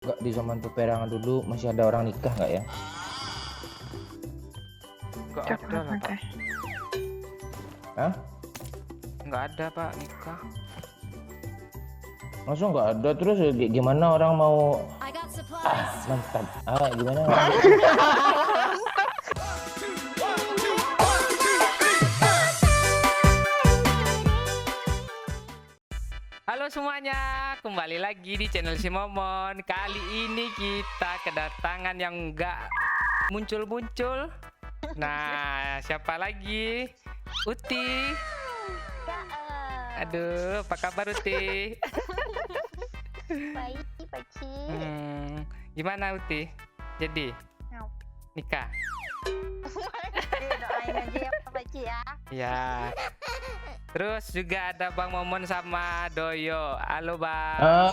Enggak, di zaman peperangan dulu masih ada orang nikah nggak ya? Nggak ada lah Pak. Hah? Nggak ada Pak nikah. Masa nggak ada? Terus gimana orang mau I got supplies. mantap? Gimana orang? Halo semuanya, kembali lagi di channel si Momon. Kali ini kita kedatangan yang nggak muncul-muncul. Nah, siapa lagi? Uti. Aduh, apa kabar Uti? Baik, Pakcik. Gimana Uti? Jadi nikah? Doain aja ya Pakcik ya. Ya. Terus juga ada Bang Momon sama Doyo. Halo Bang.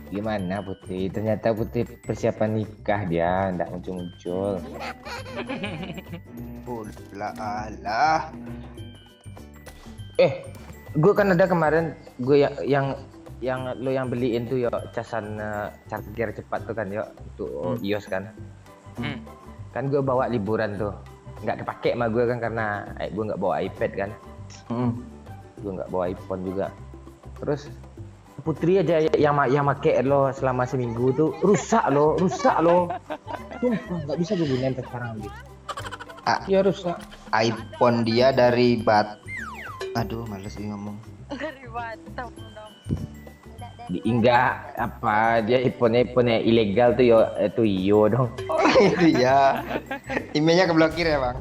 Gimana Putri? Ternyata Putri persiapan nikah dia, nggak muncul-muncul. Alah. Gue kan ada kemarin gue yang lo yang beliin tuh yo casan charger cepat tuh kan yo untuk iOS kan. Kan gue bawa liburan tuh, nggak kepake sama gue kan karena gue nggak bawa iPad kan. Gue nggak bawa iPhone juga. Terus Putri aja yang make lo selama seminggu tuh rusak lo. Sumpah nggak bisa gue gunain sekarang gitu. Ya rusak. iPhone dia dari Aduh, males nih ngomong. Dari Batam dong. Enggak apa dia iPhone ilegal tuh yo itu iyo dong. Oh itu ya. Emailnya keblokir ya bang?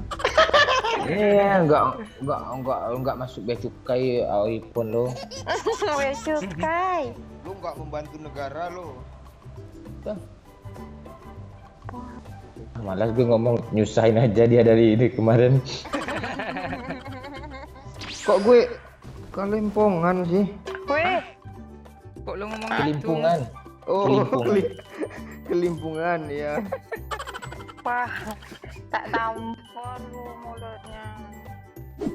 Iya enggak masuk bea cukai iPhone lo. Bea cukai. Lu nggak membantu negara lo. Malas gue ngomong, nyusahin aja dia dari ini kemarin. Kok gue kelimpungan sih? Weh, Kok lu ngomong Kelimpungan. Oh, Kelimpungan. kelimpungan ya. wah, tak tampol lu mulutnya.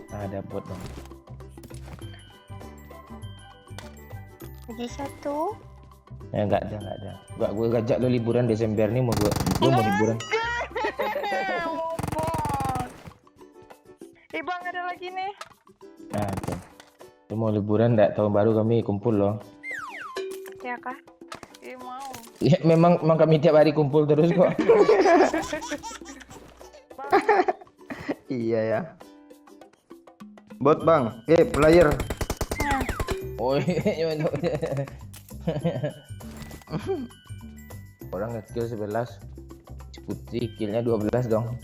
Ada bot dong. Lagi satu. Ya enggak ada. Gue ngajak lo liburan Desember nih gue mau liburan. Ngomong. Bang ada lagi nih. Nah, tuh. Lu mau liburan enggak tahun baru kami kumpul loh. Ya kah? Mau. Ya memang kami tiap hari kumpul terus kok. Iya ya. Bot bang, player. Oh iya. Orang nge-kill 11, Putri killnya 12 dong.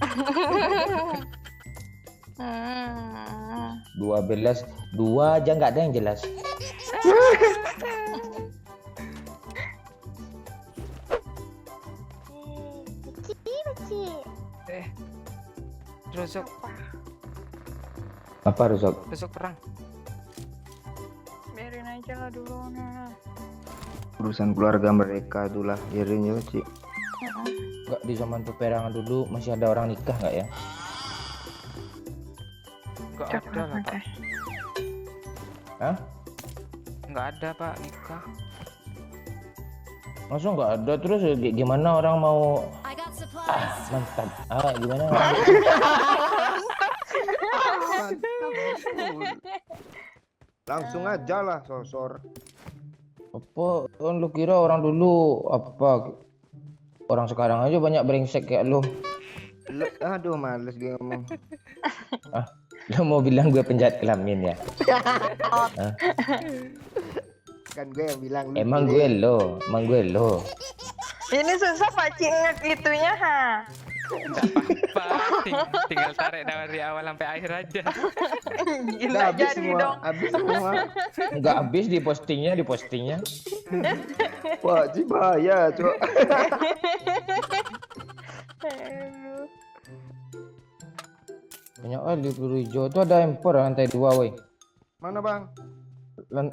12, 2 aja nggak ada yang jelas. Pakcik. rusuk Apa rusak? perang? Biarin aja lah dulu nah. Urusan keluarga mereka itulah biarin ya Cik. Enggak, di zaman peperangan dulu masih ada orang nikah nggak ya? Nggak ada lah Pak. Hah? Nggak ada Pak nikah. Masa nggak ada? Terus gimana orang mau I got supplies. mantap? Gimana orang? Langsung aja lah sosor. Apa? Kan lu kira orang dulu apa? Orang sekarang aja banyak brengsek kayak lu. Aduh males gue ngomong. Lu mau bilang gue penjahat kelamin ya? Kan gue yang bilang lu Emang pilih. gue lo. Ini susah Pakcik inget itunya ha. Nggak apa-apa. Tinggal tarik dari awal sampai akhir aja. Udah Gila habis jadi semua, dong. habis semua. Nggak habis di postingnya. Wah, Cik bahaya, Cok. Banyak kali peluru hijau tuh ada empor lantai 2 woi. Mana, Bang?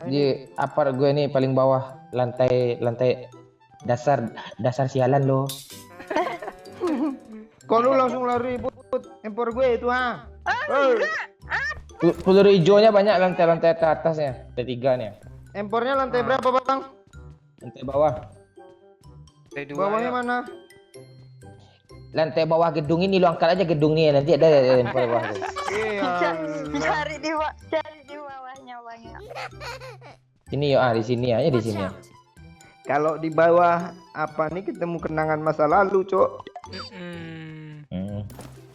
Di apart gue nih paling bawah lantai dasar sialan lo. Kok lu langsung lari but empor gue itu, ha? Peluru hijaunya banyak lantai atasnya, lantai 3 nih. Empornya lantai berapa bang? Lantai bawah. Dari 2 Bawahnya ya. mana? Lantai bawah gedung ini lo angkat aja gedung nih nanti ada lempar bawah tuh. Cari di bawahnya bang ya. Sini yuk di sini aja di sini. Kalau di bawah apa nih ketemu kenangan masa lalu, Cok.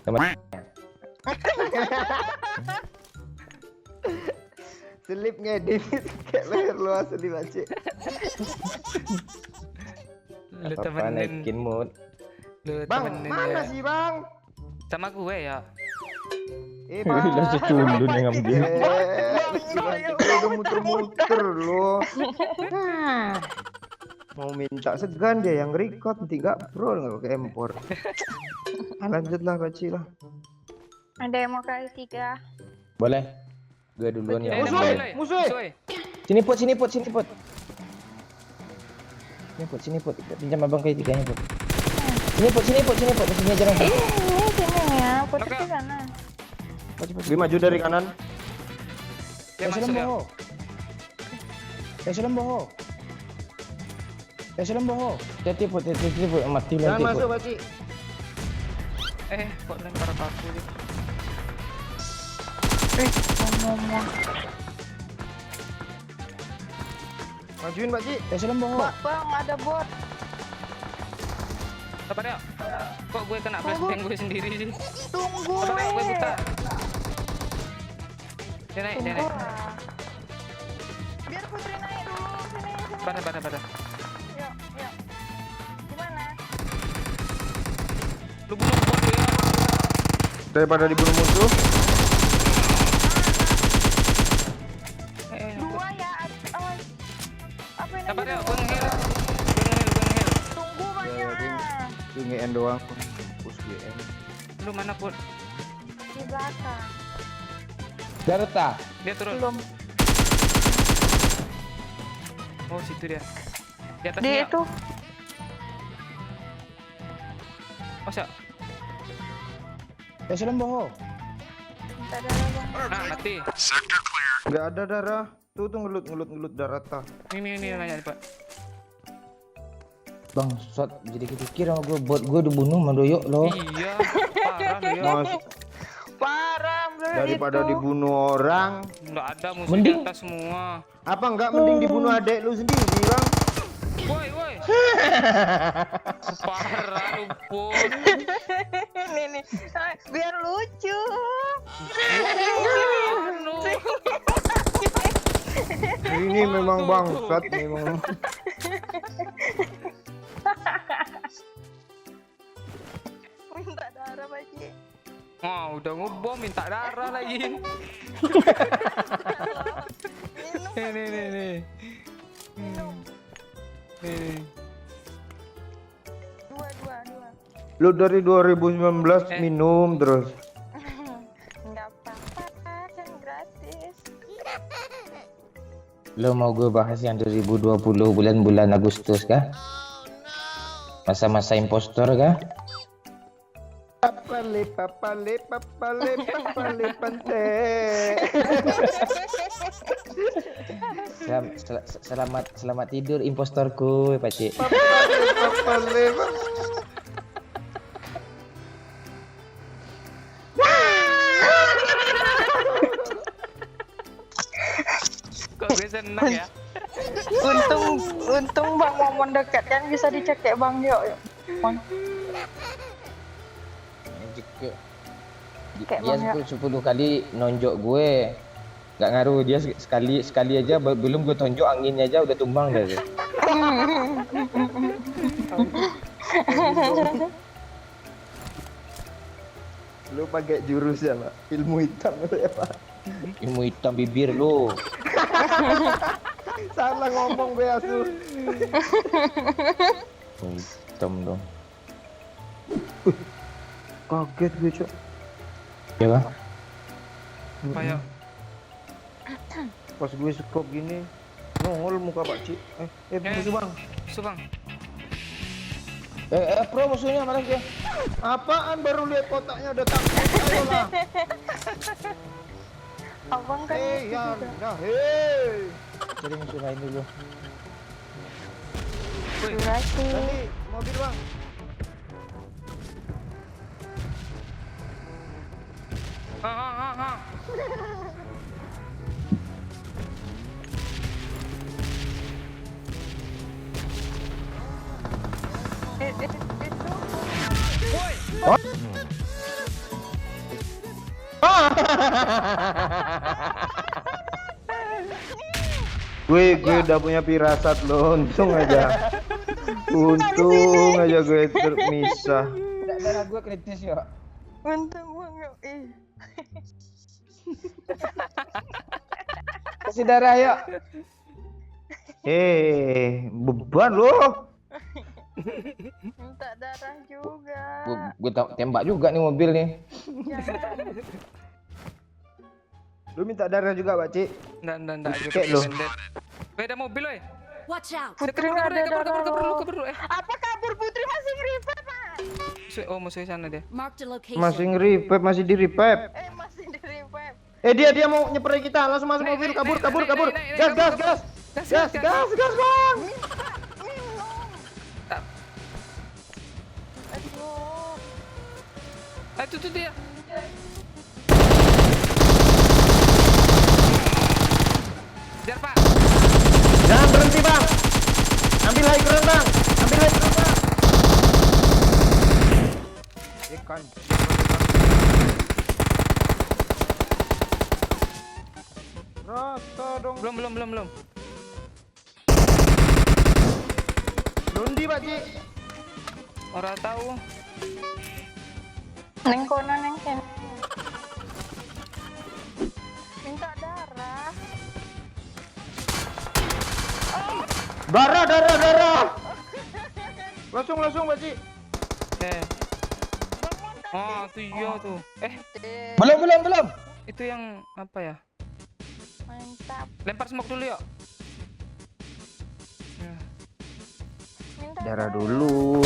Teman. Selip ngedit kayak leher lu asli Pak. Lu Apa temenin. naikin mood. Lu Bang, temenin mana ya. sih bang? Sama gue ya. Bang. Lah cecundun yang ngambil. Udah muter-muter lo. Mau minta segan dia yang record nanti gak pro nggak pakai empor. Lanjutlah Paci lah. Ada yang mau kali 3. Boleh. Gue duluan ya. Musuh. Sini Put. Sini Put. Pinjam abang kayak 3-nya Put. Sini Put. Di sini aja dong. Sini ya, putih di sana. Gue maju dari kanan. Dia masuk ya. Boho. Hati Put. Mati Jangan nanti masuk Put. Paci. Kok lempar ke aku dia. Ngomong. Majuin Paci. Boho. Bang, ada bot. Sabar ya. Kok gue kena flashbang gue sendiri sih. Tunggu. Sabar ya, gue buka. Dia naik. Biar Putri naik dulu. Sini. Pada. Yuk. Gimana? Lu bunuh bot dia. Daripada dibunuh musuh. 2 ya. Awas. Apa ini? Sabar ya, gue ngehil. Tunggu banyak. Ini end doang. Push GN. Lu mana Put? Di belakang. Garta. Dia turun. Belum. Oh, situ dia. Di atas Di dia. itu. Masa? Boho. Ada bang. Nah, mati. Nggak ada darah. Tuh ngelut darah ta. Ini banyak Pak. Bang, shot jadi kepikir sama gue buat gue dibunuh sama Doyok lo. Iya, parah lu ya. Mas, Parah, belum daripada itu. dibunuh orang, Nggak ada musuh Mending- di atas semua. apa nggak mending dibunuh adek lu sendiri, Bang? Woi. Parah lu Put. Nih. Biar lucu. Anu. Ini memang bangsat memang. Minta darah, Pak Ci. Wah, udah ngebom minta darah lagi. Minum. Nih. Minum. Nih. Dua. Lu dari 2019 minum terus. Enggak apa-apa, kan gratis. Lo mau gue bahas yang 2020 bulan-bulan Agustus kah? Masa-masa impostor kah? Papale pante. Selamat tidur impostorku, Paci. Papale. Kok gue seneng ya? Untung Bang Momon dekat kan bisa dicekek Bang Yuk. Bang. Kayak Dia Bang 10 kali nonjok gue. Gak ngaruh, dia sekali aja belum gue tonjok anginnya aja udah tumbang dah. Tuh. Lu pakai jurus ya, Pak? Ilmu hitam itu ya, Pak? Ilmu hitam bibir lu. Salah ngomong gue asu. Ilmu hitam dong. Kaget gue, Cok. Ya bang? Apa ya? Pas gue skop gini, nongol muka Pak Ci. Musuh Bang. Subang. Pro musuhnya mana dia? Apaan baru lihat kotaknya udah takut. Ayolah. Abang kan itu ya, juga. ya, hei. Jadi musuh lain dulu. Durasi. Tadi mobil bang. Ha. Itu. Woi, Gue udah punya firasat lo, untung aja. Untung aja gue terpisah. Darah gue kritis ya. Untung banget. Kasih darah yuk. Beban lo. Minta darah juga. Gue tembak juga nih mobil nih. Jangan. Lu minta darah juga, Pak Cik. Nggak. Kayak lo. Woi, ada mobil, woi. Watch out! Putri nggak ada darah lo. Kabur dulu. Apa kabur Putri masih nge-revive, Pak? Musuh sana dia. Marked a location. Masih nge-revive, masih di revive. Masih di-revive. Dia mau nyeperin kita, langsung masuk mobil, kabur. Gas. Gas, bang. Tak. Aduh. Itu dia. Biar Pak. Jangan berhenti, bang. Ambil high ground, bang. Ikan. Rata dong. Belum. Lundi, Pak Cik. Orang tahu. Neng kono neng kene. Minta darah. Darah. Langsung, Pak Cik. Oh, itu iya tuh. Belum. Itu yang apa ya? Mantap. Lempar smoke dulu yuk. Minta Darah dulu.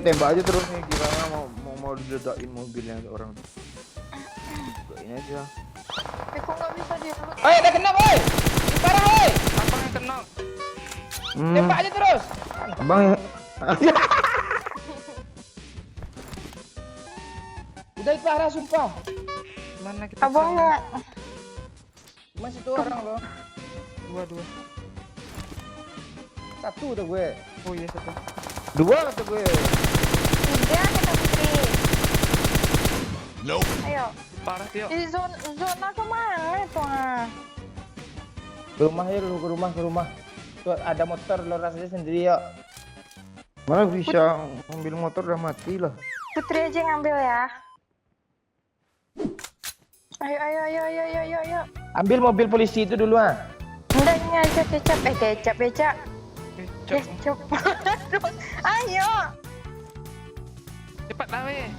Tembak aja terus nih, kiranya mau diledakin mobilnya orang. Ledakin aja. Kok nggak bisa di-loot? Oi, udah kena, boy. Sekarang, boy. Apa yang kena? Tembak aja terus. Abang ya. Udah parah sumpah. Mana kita? Abang nggak. Masih tuh orang loh. Dua. Satu tuh gue. Oh iya satu. Dua kata gue. 3 kata Putri. Ayo. Parah tuh yuk. Di zona kemana itu Ke rumah ya dulu, ke rumah. Tuh ada motor lo rasanya sendiri yuk. Mana bisa ambil motor udah mati lah. Putri aja yang ngambil ya. Ayo. Ambil mobil polisi itu dulu ah. Enggak, ini aja kecap. Kecap. Cok. Ayo. Cepat lah weh.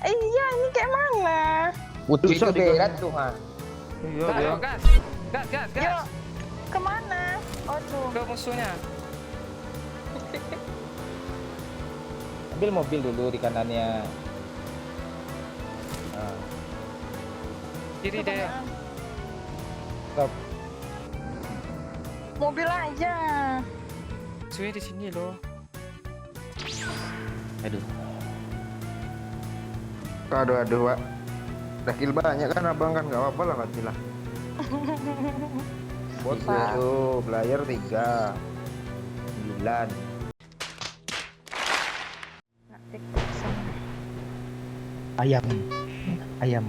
Iya, ini kayak mana? Putri itu Susah berat tuh ah. Iya, Gas, dia. yuk, gas. Yuk. Kemana? Oh tuh. Ke musuhnya. Ambil mobil dulu di kanannya. Kiri deh. Stop. Mobil aja. Musuhnya di sini loh. Aduh. Aduh, Pak. Udah kill banyak kan abang kan, nggak apa-apa lah mati lah. Bot 7, player 3, 9. Ayam.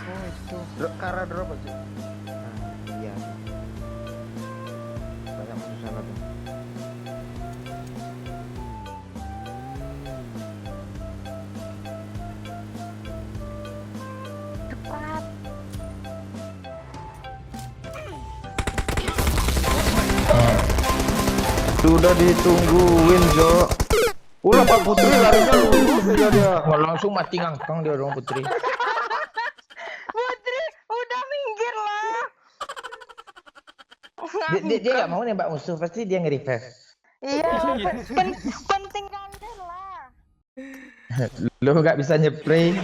Oh itu. Kara drop aja. Iya. Banyak musuh sana tuh. Cepat. Sudah ditungguin, Jo. Ulah Pak Putri larinya lurus aja dia. Wah, langsung mati ngangkang dia dong Putri. Putri, udah minggir lah. Dia nggak mau nembak musuh, pasti dia nge-revive. Iya, penting kali lah. Lu nggak bisa nyepray.